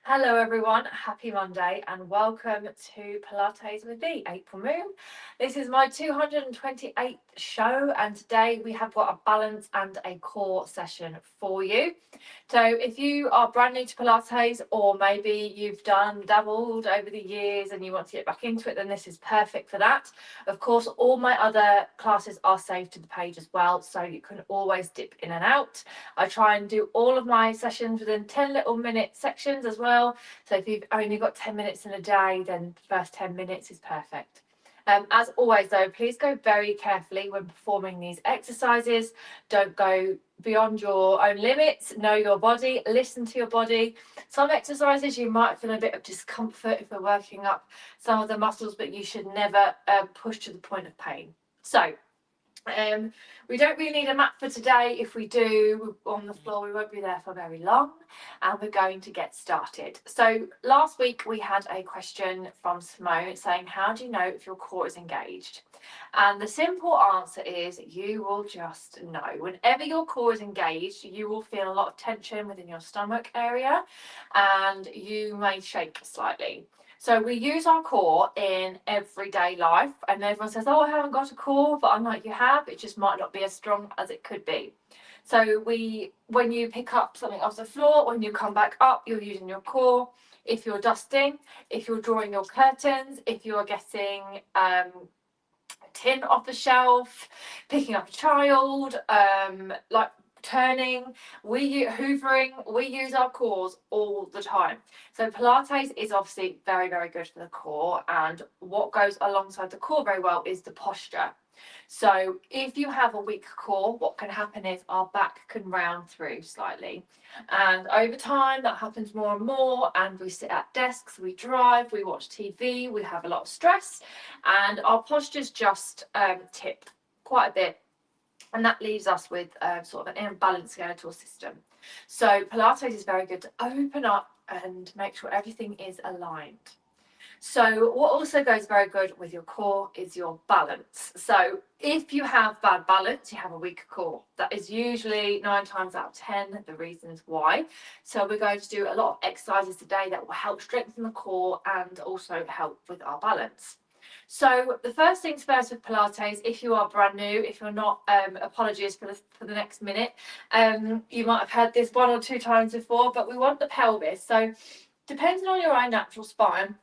Hello everyone, happy Monday and welcome to Pilates with me, April Moon. This is my 228th show and today we have got a balance and a core session for you. So if you are brand new to Pilates or maybe you've dabbled over the years and you want to get back into it, then this is perfect for that. Of course, all my other classes are saved to the page as well, so you can always dip in and out. I try and do all of my sessions within 10 little minute sections as well. So if you've only got 10 minutes in a day, then the first 10 minutes is perfect. As always though, please go very carefully when performing these exercises. Don't go beyond your own limits. Know your body, listen to your body. Some exercises you might feel a bit of discomfort if we're working up some of the muscles, but you should never push to the point of pain. So we don't really need a mat for today. If we do, on the floor, we won't be there for very long, and we're going to get started. So last week we had a question from Simone saying, how do you know if your core is engaged? And the simple answer is you will just know. Whenever your core is engaged, you will feel a lot of tension within your stomach area and you may shake slightly. So we use our core in everyday life, and everyone says, oh, I haven't got a core, but I'm like, you have, it just might not be as strong as it could be. So when you pick up something off the floor, when you come back up, you're using your core. If you're dusting, if you're drawing your curtains, if you're getting tin off the shelf, picking up a child, like turning, hoovering, we use our cores all the time. So Pilates is obviously very, very good for the core, and what goes alongside the core very well is the posture. So if you have a weak core, what can happen is our back can round through slightly, and over time that happens more and more, and we sit at desks, we drive, we watch TV, we have a lot of stress, and our postures just tip quite a bit, and that leaves us with sort of an imbalanced skeletal system. So Pilates is very good to open up and make sure everything is aligned. So what also goes very good with your core is your balance. So if you have bad balance, you have a weaker core. That is usually 9 times out of 10 the reasons why. So we're going to do a lot of exercises today that will help strengthen the core and also help with our balance. So the first things first with Pilates, if you are brand new, if you're not, apologies for the next minute. You might have heard this 1 or 2 times before, but we want the pelvis. So depending on your own natural spine,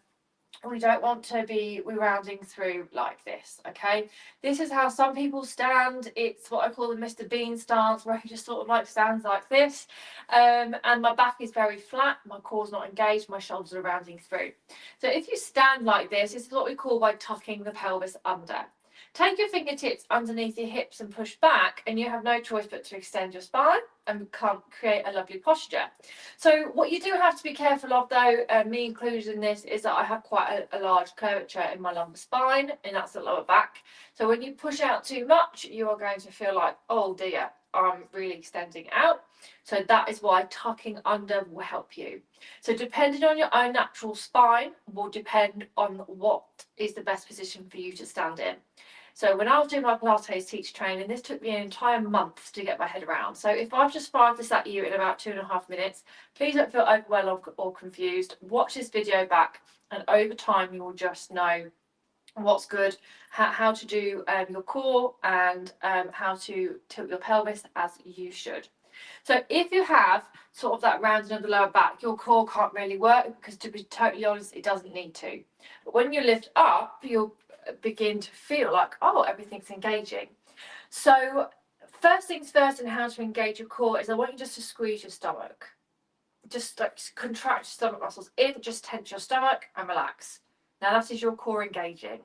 we don't want to be rounding through like this, okay? This is how some people stand. It's what I call the Mr. Bean stance, where he just sort of like stands like this. And my back is very flat, my core's not engaged, my shoulders are rounding through. So if you stand like this is what we call by tucking the pelvis under. Take your fingertips underneath your hips and push back, and you have no choice but to extend your spine and create a lovely posture. So what you do have to be careful of though, me included in this, is that I have quite a large curvature in my lumbar spine, and that's the lower back. So when you push out too much, you are going to feel like, oh dear, I'm really extending out. So that is why tucking under will help you. So depending on your own natural spine will depend on what is the best position for you to stand in. So when I was doing my Pilates teacher training, this took me an entire month to get my head around. So if I've just fired this at you in about 2.5 minutes, please don't feel overwhelmed or confused. Watch this video back, and over time you will just know what's good, how to do your core, and how to tilt your pelvis as you should. So if you have sort of that rounding of the lower back, your core can't really work, because to be totally honest, it doesn't need to. But when you lift up, you'll begin to feel like, oh, everything's engaging. So first things first, in how to engage your core, is I want you just to squeeze your stomach. Just like contract your stomach muscles in, just tense your stomach and relax. Now that is your core engaging.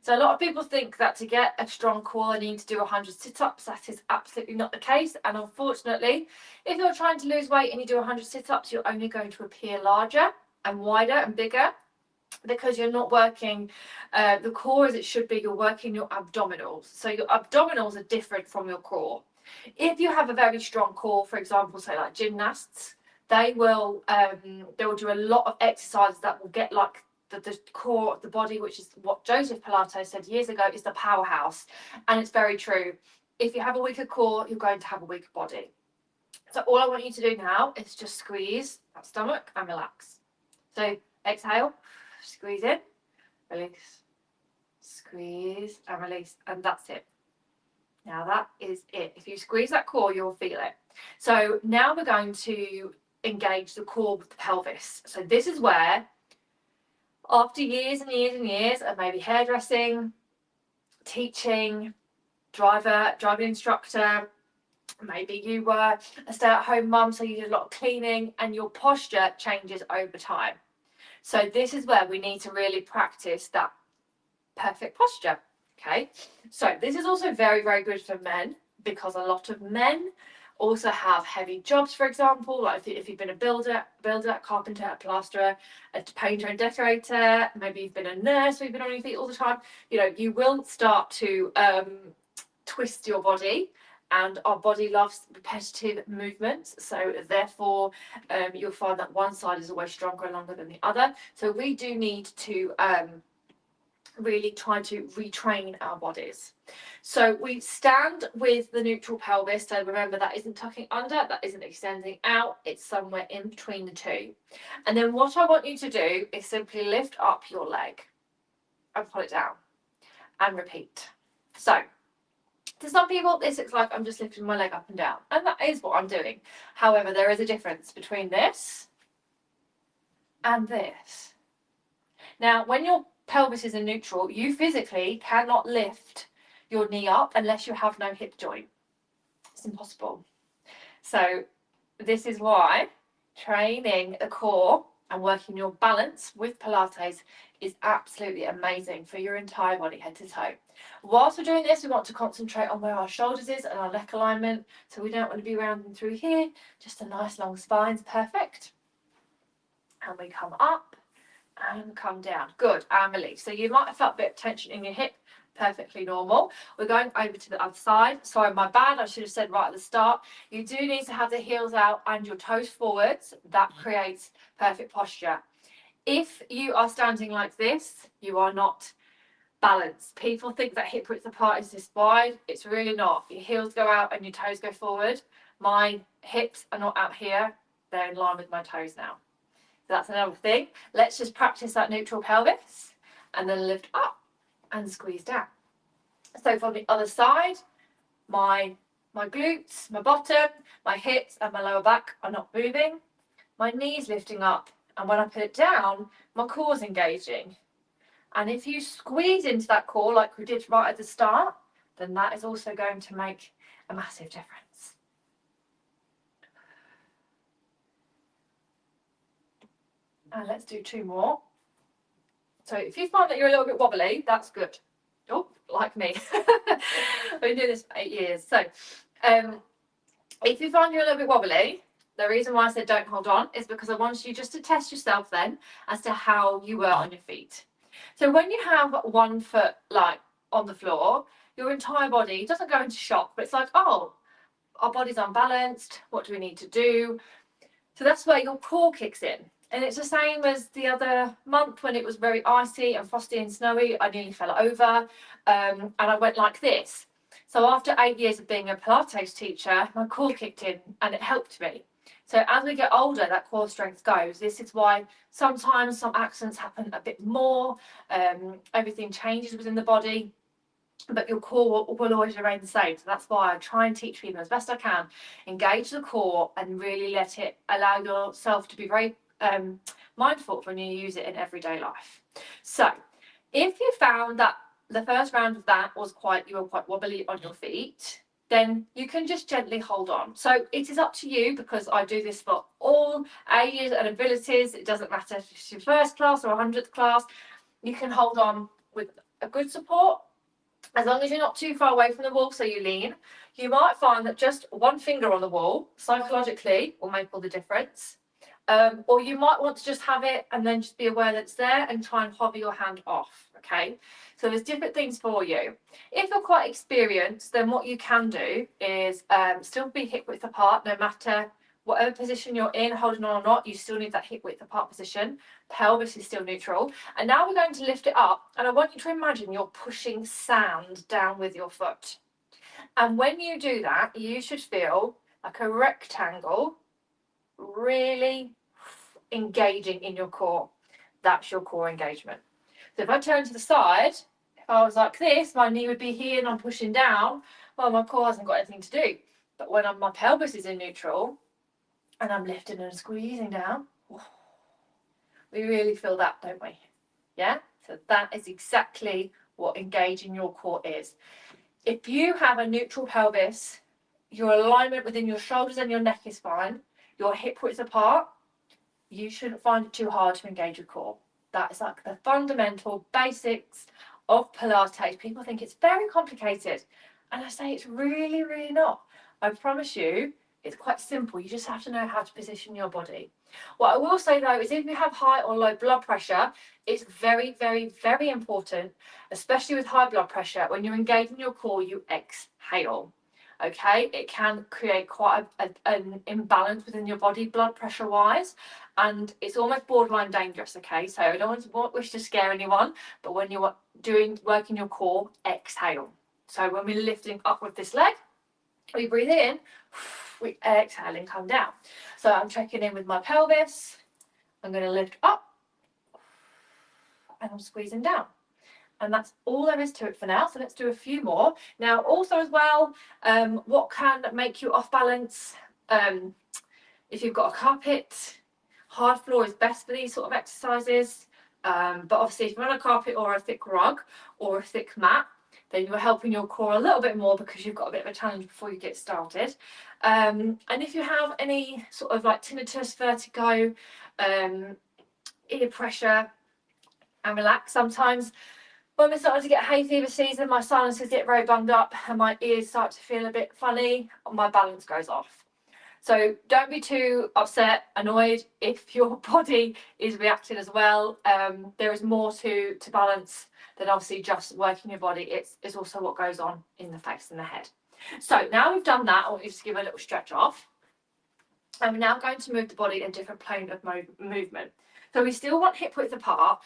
So a lot of people think that to get a strong core, they need to do 100 sit-ups. That is absolutely not the case. And unfortunately, if you're trying to lose weight and you do 100 sit-ups, you're only going to appear larger and wider and bigger, because you're not working the core as it should be. You're working your abdominals. So your abdominals are different from your core. If you have a very strong core, for example, say like gymnasts, they will do a lot of exercises that will get like the core of the body, which is what Joseph Pilates said years ago is the powerhouse. And it's very true. If you have a weaker core, you're going to have a weaker body. So all I want you to do now is just squeeze that stomach and relax. So exhale, squeeze in, release, squeeze and release, and that's it. Now that is it. If you squeeze that core, you'll feel it. So now we're going to engage the core with the pelvis. So this is where, after years and years and years of maybe hairdressing, teaching, driving instructor, maybe you were a stay-at-home mum, so you did a lot of cleaning, and your posture changes over time. So this is where we need to really practice that perfect posture. Okay, so this is also very, very good for men, because a lot of men also have heavy jobs, for example, like if you've been a builder, carpenter, a plasterer, a painter and decorator, maybe you've been a nurse, or you've been on your feet all the time, you know, you will start to twist your body, and our body loves repetitive movements. So therefore you'll find that one side is always stronger and longer than the other. So we do need to really try to retrain our bodies. So we stand with the neutral pelvis. So remember, that isn't tucking under, that isn't extending out, it's somewhere in between the two. And then what I want you to do is simply lift up your leg and pull it down and repeat. So to some people this looks like I'm just lifting my leg up and down, and that is what I'm doing. However, there is a difference between this and this. Now when your pelvis is in neutral, you physically cannot lift your knee up unless you have no hip joint. It's impossible. So this is why training the core and working your balance with Pilates is absolutely amazing for your entire body, head to toe. Whilst we're doing this, we want to concentrate on where our shoulders is and our neck alignment. So we don't want to be rounding through here, just a nice long spine's perfect. And we come up and come down. Good, and release. So you might have felt a bit of tension in your hip, perfectly normal. We're going over to the other side. Sorry, my bad, I should have said right at the start. You do need to have the heels out and your toes forwards. That creates perfect posture. If you are standing like this, you are not balanced. People think that hip width apart is this wide. It's really not. Your heels go out and your toes go forward. My hips are not out here. They're in line with my toes now. That's another thing. Let's just practice that neutral pelvis and then lift up and squeeze down. So from the other side, my glutes, my bottom, my hips and my lower back are not moving. My knees lifting up, and when I put it down, my core's engaging. And if you squeeze into that core like we did right at the start, then that is also going to make a massive difference. And let's do two more. So if you find that you're a little bit wobbly, that's good. Oh, like me. I've been doing this for 8 years. So if you find you're a little bit wobbly, the reason why I said don't hold on is because I want you just to test yourself then as to how you were on your feet. So when you have one foot like on the floor, your entire body doesn't go into shock, but it's like, oh, our body's unbalanced. What do we need to do? So that's where your core kicks in. And it's the same as the other month when it was very icy and frosty and snowy. I nearly fell over and I went like this. So after 8 years of being a Pilates teacher, my core kicked in and it helped me. So as we get older, that core strength goes. This is why sometimes some accidents happen a bit more. Everything changes within the body, but your core will always remain the same. So that's why I try and teach people as best I can, engage the core and really let it allow yourself to be very mindful when you use it in everyday life. So if you found that the first round of that was you were quite wobbly on your feet, then you can just gently hold on. So it is up to you, because I do this for all ages and abilities. It doesn't matter if it's your first class or 100th class. You can hold on with a good support, as long as you're not too far away from the wall so you lean. You might find that just one finger on the wall psychologically will make all the difference. Or you might want to just have it and then just be aware that it's there and try and hover your hand off, okay? So there's different things for you. If you're quite experienced, then what you can do is still be hip width apart, no matter whatever position you're in, holding on or not, you still need that hip width apart position. Pelvis is still neutral. And now we're going to lift it up, and I want you to imagine you're pushing sand down with your foot. And when you do that, you should feel like a rectangle really engaging in your core. that's your core engagement. So if I turn to the side, if I was like this, my knee would be here and I'm pushing down, well, my core hasn't got anything to do. But when my pelvis is in neutral and I'm lifting and squeezing down, we really feel that, don't we? Yeah? So that is exactly what engaging your core is. If you have a neutral pelvis, your alignment within your shoulders and your neck is fine, your hip widths apart, you shouldn't find it too hard to engage your core. That is like the fundamental basics of Pilates. People think it's very complicated, and I say it's really, really not. I promise you, it's quite simple. You just have to know how to position your body. What I will say though is if you have high or low blood pressure, it's very, very, very important, especially with high blood pressure, when you're engaging your core, you exhale. Okay, it can create quite an imbalance within your body blood pressure wise, and it's almost borderline dangerous. Okay, so I don't wish to scare anyone, but when you're working your core, exhale. So when we're lifting up with this leg, we breathe in, we exhale and come down. So I'm checking in with my pelvis, I'm going to lift up and I'm squeezing down. And that's all there is to it for now. So let's do a few more. Now, also as well, what can make you off balance? If you've got a carpet, hard floor is best for these sort of exercises. But obviously, if you're on a carpet or a thick rug or a thick mat, then you're helping your core a little bit more because you've got a bit of a challenge before you get started. And if you have any sort of like tinnitus, vertigo, ear pressure, and relax, sometimes when we're starting to get hay fever season, my sinuses get very bunged up and my ears start to feel a bit funny and my balance goes off. So don't be too upset, annoyed if your body is reacting as well. There is more to balance than obviously just working your body. It's also what goes on in the face and the head. So now we've done that, I want you to give a little stretch off. And we're now going to move the body in a different plane of movement. So we still want hip width apart.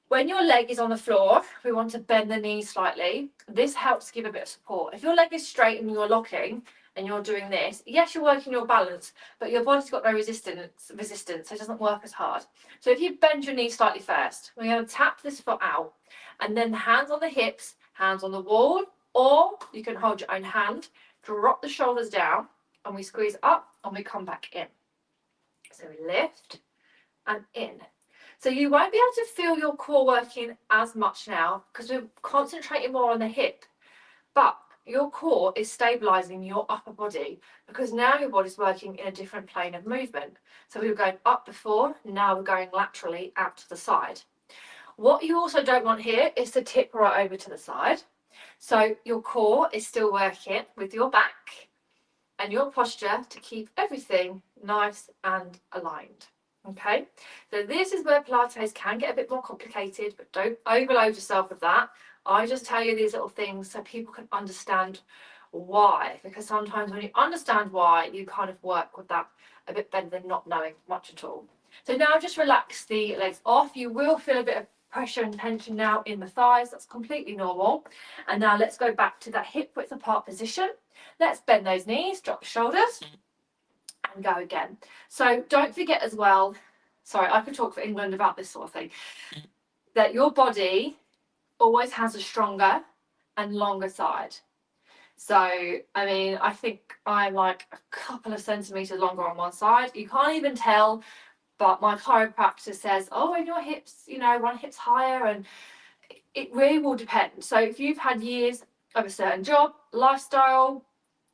When your leg is on the floor, we want to bend the knees slightly. This helps give a bit of support. If your leg is straight and you're locking and you're doing this, yes, you're working your balance, but your body's got no resistance, so it doesn't work as hard. So if you bend your knees slightly first, we're going to tap this foot out, and then hands on the hips, hands on the wall, or you can hold your own hand, drop the shoulders down, and we squeeze up and we come back in. So we lift and in. So you won't be able to feel your core working as much now because we're concentrating more on the hip, but your core is stabilizing your upper body because now your body's working in a different plane of movement. So we were going up before, now we're going laterally out to the side. What you also don't want here is to tip right over to the side. So your core is still working with your back and your posture to keep everything nice and aligned. Okay, so this is where Pilates can get a bit more complicated, but don't overload yourself with that. I just tell you these little things so people can understand why, because sometimes when you understand why, you kind of work with that a bit better than not knowing much at all. So now just relax the legs off. You will feel a bit of pressure and tension now in the thighs. That's completely normal. And now let's go back to that hip width apart position. Let's bend those knees, drop the shoulders, and go again. So don't forget as well, sorry, I could talk for England about this sort of thing, that your body always has a stronger and longer side. So, I mean, I think I'm like a couple of centimeters longer on one side. You can't even tell, but my chiropractor says, oh, and your hips, you know, one hip's higher, and it really will depend. So if you've had years of a certain job, lifestyle,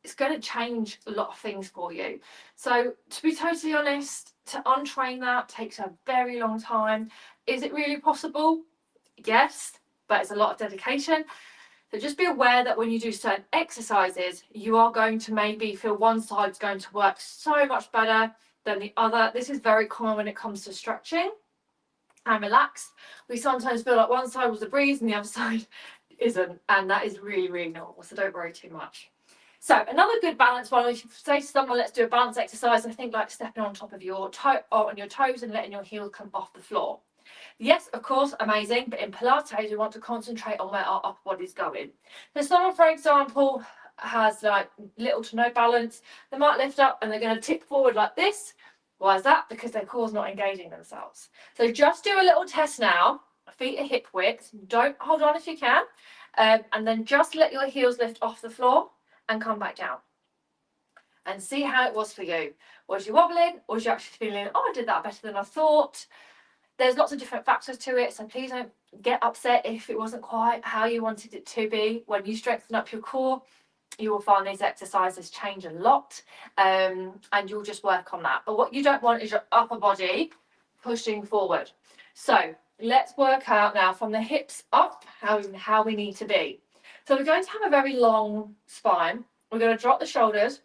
it's going to change a lot of things for you. So to be totally honest, to untrain that takes a very long time. Is it really possible? Yes, but it's a lot of dedication. So just be aware that when you do certain exercises, you are going to maybe feel one side's going to work so much better than the other. This is very common when it comes to stretching and relax. We sometimes feel like one side was a breeze and the other side isn't, and that is really, really normal. So don't worry too much. So another good balance one, if you say to someone, let's do a balance exercise, I think like stepping on top of your toe or on your toes and letting your heels come off the floor. Yes, of course, amazing, but in Pilates, we want to concentrate on where our upper body's going. So someone, for example, has like little to no balance, they might lift up and they're going to tip forward like this, Why is that? Because their core's not engaging themselves. So just do a little test now. Feet at hip width. Don't hold on if you can. And then just let your heels lift off the floor and come back down. And see how it was for you. Was you wobbling? Or was you actually feeling, oh, I did that better than I thought? There's lots of different factors to it, so please don't get upset if it wasn't quite how you wanted it to be. When you strengthen up your core, you will find these exercises change a lot, and you'll just work on that. But what you don't want is your upper body pushing forward. So let's work out now from the hips up how we need to be. So we're going to have a very long spine. We're going to drop the shoulders,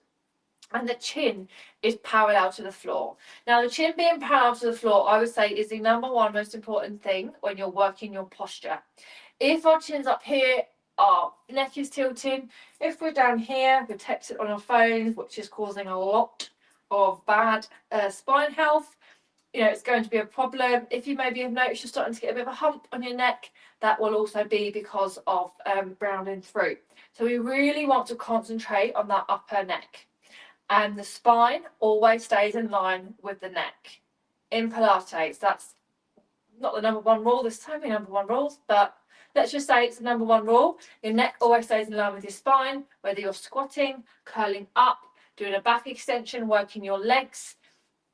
and the chin is parallel to the floor. Now, the chin being parallel to the floor, I would say, is the number one most important thing when you're working your posture. If our chin's up here, our neck is tilting. If we're down here, we're texting on our phones, which is causing a lot of bad spine health. It's going to be a problem. If you maybe have noticed you're starting to get a bit of a hump on your neck, that will also be because of rounding through. So we really want to concentrate on that upper neck. And the spine always stays in line with the neck. In Pilates, that's not the number one rule. There's so many number one rules, but let's just say it's the number one rule. Your neck always stays in line with your spine, whether you're squatting, curling up, doing a back extension, working your legs,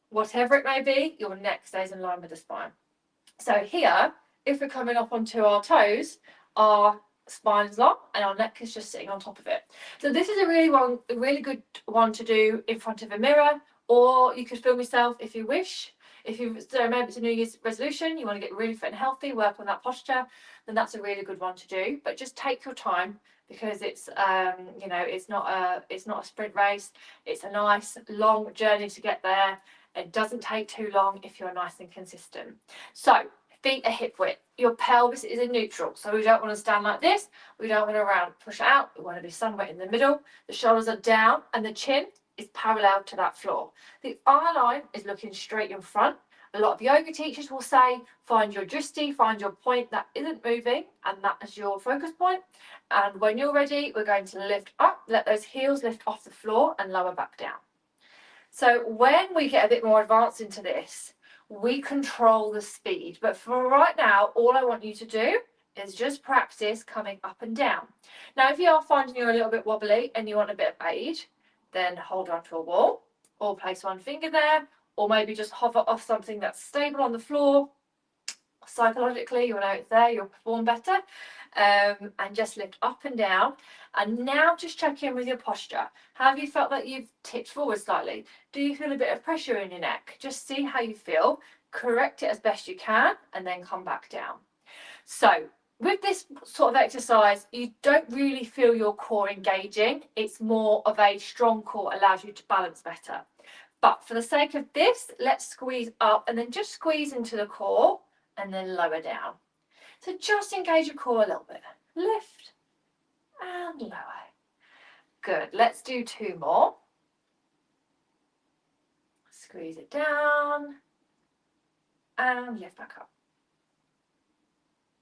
whatever it may be, your neck stays in line with the spine. So here, if we're coming up onto our toes, our spine is long and our neck is just sitting on top of it. So this is a really good one to do in front of a mirror, or you could film yourself if you wish. If maybe it's a New Year's resolution, you want to get really fit and healthy, work on that posture, then that's a really good one to do. But just take your time, because it's it's not a sprint race. It's a nice long journey to get there. It doesn't take too long if you're nice and consistent. So feet are hip width. Your pelvis is in neutral, so we don't want to stand like this. We don't want to push out. We want to be somewhere in the middle. The shoulders are down and the chin is parallel to that floor. The eye line is looking straight in front. A lot of yoga teachers will say, find your drishti, find your point that isn't moving, and that is your focus point. And when you're ready, we're going to lift up, let those heels lift off the floor and lower back down. So when we get a bit more advanced into this, we control the speed. But for right now, all I want you to do is just practice coming up and down. Now, if you are finding you're a little bit wobbly and you want a bit of aid, then hold on to a wall or place one finger there, or maybe just hover off something that's stable on the floor. Psychologically, you'll know it's there, you'll perform better. And just lift up and down. And now just check in with your posture. Have you felt that you've tipped forward slightly? Do you feel a bit of pressure in your neck? Just see how you feel, correct it as best you can, and then come back down. So with this sort of exercise, you don't really feel your core engaging. It's more of a strong core, allows you to balance better. But for the sake of this, let's squeeze up and then just squeeze into the core and then lower down. So just engage your core a little bit. Lift and lower. Good. Let's do two more. Squeeze it down and lift back up.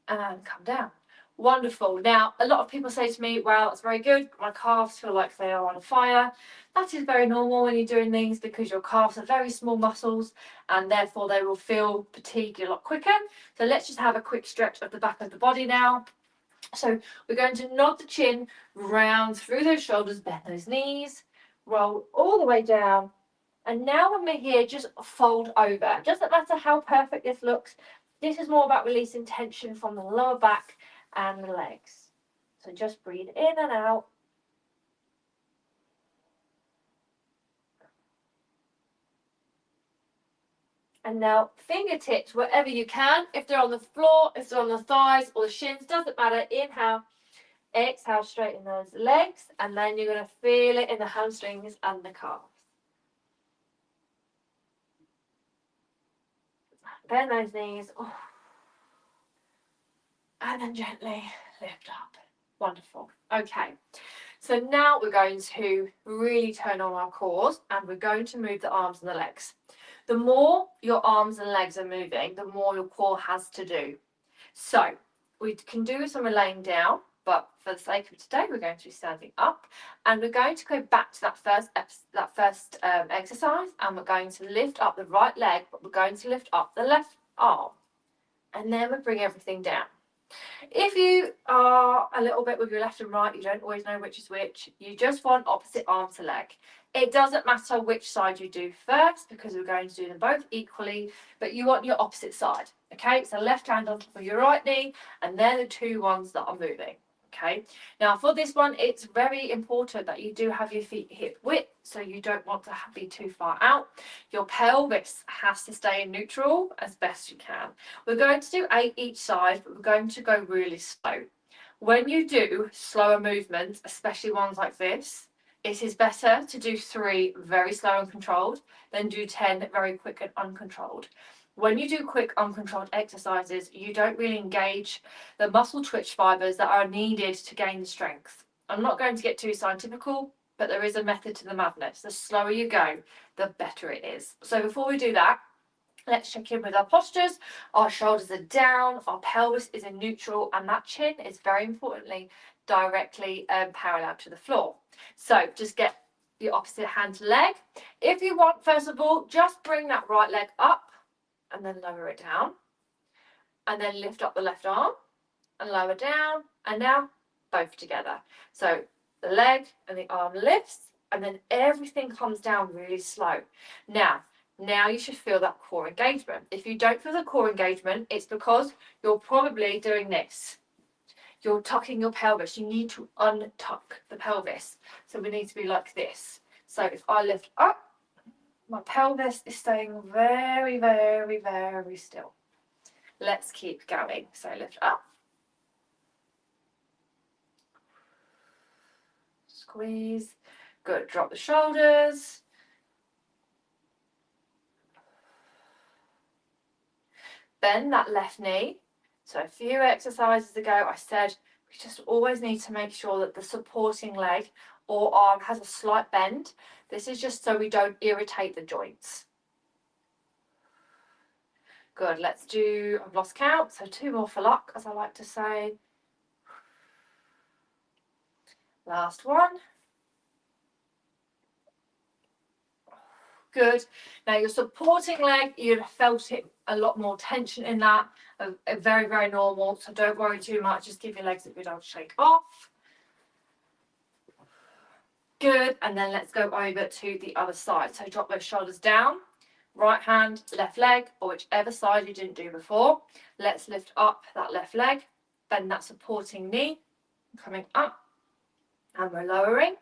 And come down. Wonderful. Now, a lot of people say to me, wow, that's very good. My calves feel like they are on fire. That is very normal when you're doing these, because your calves are very small muscles and therefore they will feel fatigued a lot quicker. So let's just have a quick stretch of the back of the body now. So we're going to nod the chin round through those shoulders, bend those knees, roll all the way down. And now when we're here, just fold over. It doesn't matter how perfect this looks. This is more about releasing tension from the lower back and the legs. So just breathe in and out. And now fingertips wherever you can. If they're on the floor, if they're on the thighs or the shins, doesn't matter. Inhale, exhale, straighten those legs. And then you're going to feel it in the hamstrings and the calves. Bend those knees. Oh. And then gently lift up. Wonderful. Okay, so now we're going to really turn on our cores and we're going to move the arms and the legs. The more your arms and legs are moving, the more your core has to do. So we can do some laying down. but for the sake of today, we're going to be standing up, and we're going to go back to that first exercise, and we're going to lift up the right leg, but we're going to lift up the left arm, and then we bring everything down. If you are a little bit with your left and right, you don't always know which is which, you just want opposite arm to leg. It doesn't matter which side you do first, because we're going to do them both equally, but you want your opposite side. Okay, so left hand on top of your right knee, and they're the two ones that are moving. Okay, now for this one, it's very important that you do have your feet hip width, so you don't want to be too far out. Your pelvis has to stay in neutral as best you can. We're going to do 8 each side, but we're going to go really slow. When you do slower movements, especially ones like this, it is better to do 3 very slow and controlled than do 10 very quick and uncontrolled. When you do quick, uncontrolled exercises, you don't really engage the muscle twitch fibers that are needed to gain the strength. I'm not going to get too scientific, but there is a method to the madness. The slower you go, the better it is. So before we do that, let's check in with our postures. Our shoulders are down, our pelvis is in neutral, and that chin is very importantly directly parallel to the floor. So just get the opposite hand to leg. If you want, first of all, just bring that right leg up and then lower it down, and then lift up the left arm and lower down, and now both together. So the leg and the arm lifts, and then everything comes down really slow. Now you should feel that core engagement. If you don't feel the core engagement, it's because you're probably doing this. You're tucking your pelvis. You need to untuck the pelvis. So we need to be like this. So if I lift up, my pelvis is staying very, very, very still. Let's keep going. So lift up. Squeeze. Good. Drop the shoulders. Bend that left knee. So a few exercises ago, I said we just always need to make sure that the supporting leg or arm has a slight bend. This is just so we don't irritate the joints. Good, let's do, I've lost count, so 2 more for luck, as I like to say. Last one. Good. Now your supporting leg, you'd have felt it a lot more tension in that, very, very normal, so don't worry too much, just give your legs a good old shake off. Good, and then let's go over to the other side. So drop those shoulders down, right hand, left leg, or whichever side you didn't do before. Let's lift up that left leg, bend that supporting knee, coming up, and we're lowering.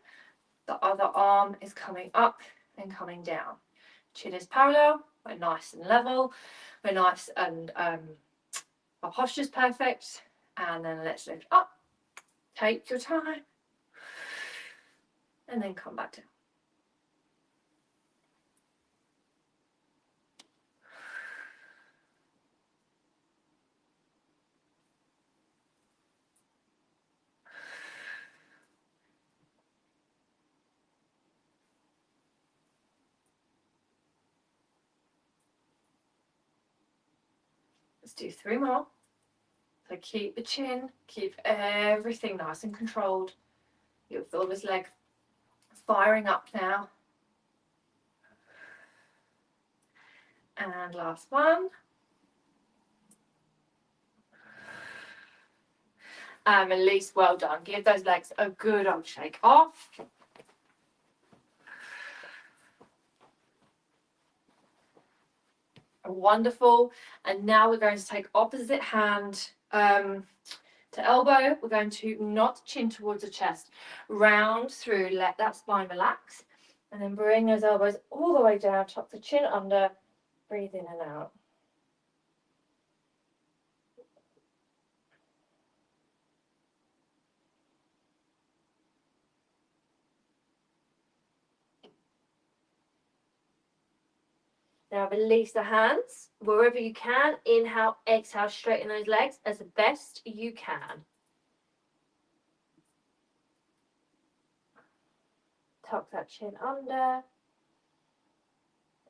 The other arm is coming up and coming down. Chin is parallel, we're nice and level, we're nice and our posture's perfect. And then let's lift up, take your time, and then come back down. Let's do 3 more. So keep the chin, keep everything nice and controlled. You'll feel this leg firing up now. And last one. And release, well done. Give those legs a good old shake off. Wonderful. And now we're going to take opposite hand to elbow. We're going to nod chin towards the chest, round through, let that spine relax, and then bring those elbows all the way down, tuck the chin under, breathe in and out. Now release the hands wherever you can. Inhale, exhale, straighten those legs as best you can. Tuck that chin under.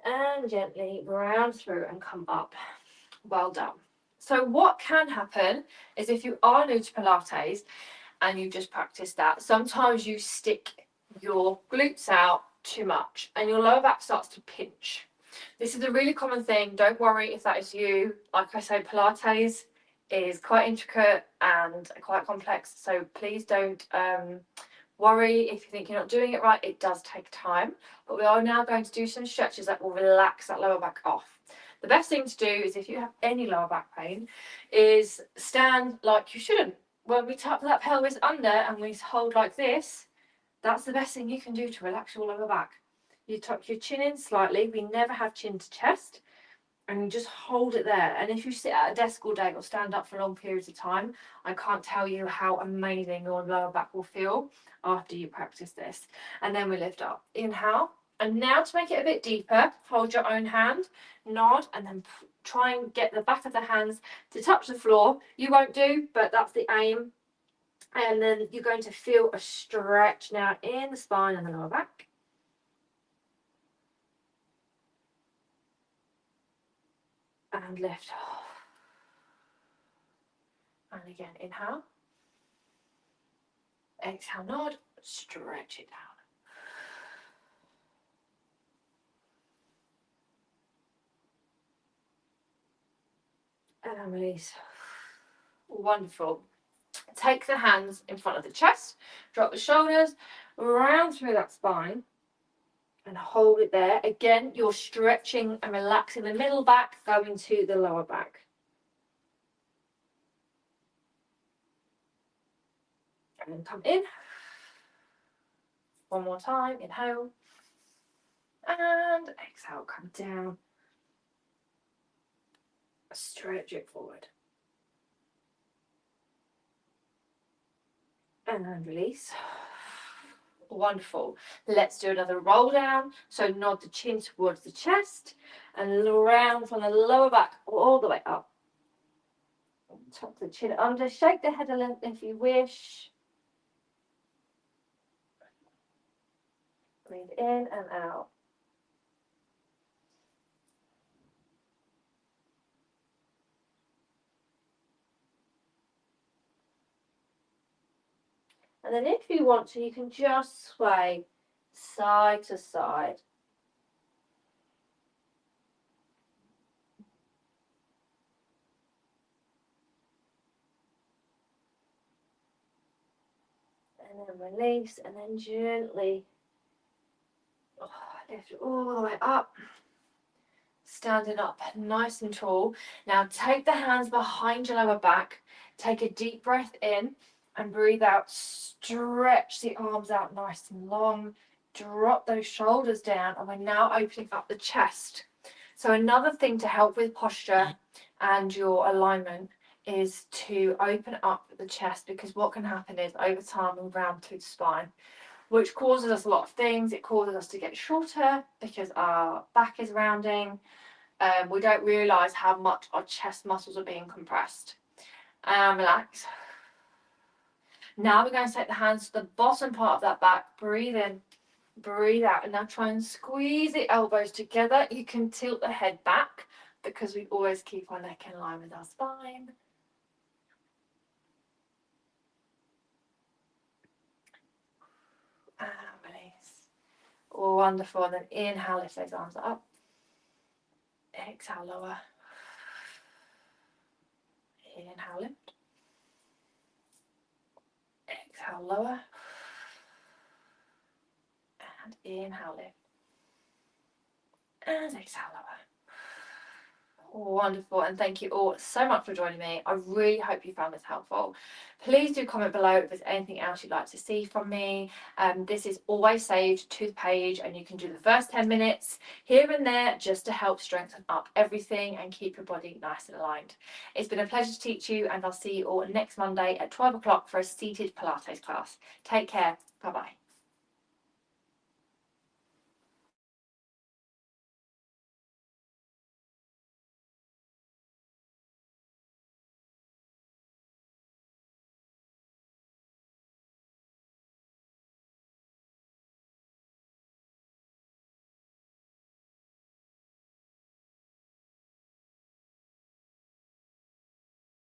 And gently round through and come up. Well done. So what can happen is if you are new to Pilates and you just practice that. Sometimes you stick your glutes out too much and your lower back starts to pinch. This is a really common thing. Don't worry if that is you. Like I say, Pilates is quite intricate and quite complex, so please don't worry if you think you're not doing it right. It does take time, but we are now going to do some stretches that will relax that lower back off. The best thing to do is, if you have any lower back pain, is stand like you shouldn't. When we tuck that pelvis under and we hold like this, that's the best thing you can do to relax your lower back. You tuck your chin in slightly. We never have chin to chest, and you just hold it there. And if you sit at a desk all day or stand up for long periods of time, I can't tell you how amazing your lower back will feel after you practice this. And then we lift up. Inhale. And now, to make it a bit deeper, hold your own hand, nod, and then try and get the back of the hands to touch the floor. You won't do, but that's the aim. And then you're going to feel a stretch now in the spine and the lower back. And lift off. And again, inhale. Exhale, nod, stretch it down. And release. Wonderful. Take the hands in front of the chest, drop the shoulders, round through that spine, and hold it there. Again, you're stretching and relaxing the middle back, going to the lower back. And then come in. One more time, inhale. And exhale, come down. Stretch it forward. And release. Wonderful. Let's do another roll down. So nod the chin towards the chest and round from the lower back all the way up. Tuck the chin under, shake the head a little if you wish. Breathe in and out. And then if you want to, you can just sway side to side. And then release, and then gently lift it all the way up. Standing up nice and tall. Now take the hands behind your lower back. Take a deep breath in and breathe out. Stretch the arms out nice and long. Drop those shoulders down, and we're now opening up the chest. So another thing to help with posture and your alignment is to open up the chest, because what can happen is over time we round through the spine, which causes us a lot of things. It causes us to get shorter because our back is rounding. We don't realise how much our chest muscles are being compressed. Relax. Now we're going to take the hands to the bottom part of that back. Breathe in, breathe out, and now try and squeeze the elbows together. You can tilt the head back because we always keep our neck in line with our spine. And release. Wonderful. And then inhale, lift those arms up. Exhale, lower. Inhale, lift. Exhale, lower. And inhale, lift. And exhale, lower. Wonderful, and thank you all so much for joining me. I really hope you found this helpful. Please do comment below if there's anything else you'd like to see from me. This is always saved to the page, and you can do the first 10 minutes here and there just to help strengthen up everything and keep your body nice and aligned. It's been a pleasure to teach you, and I'll see you all next Monday at 12 o'clock for a seated Pilates class. Take care. Bye bye.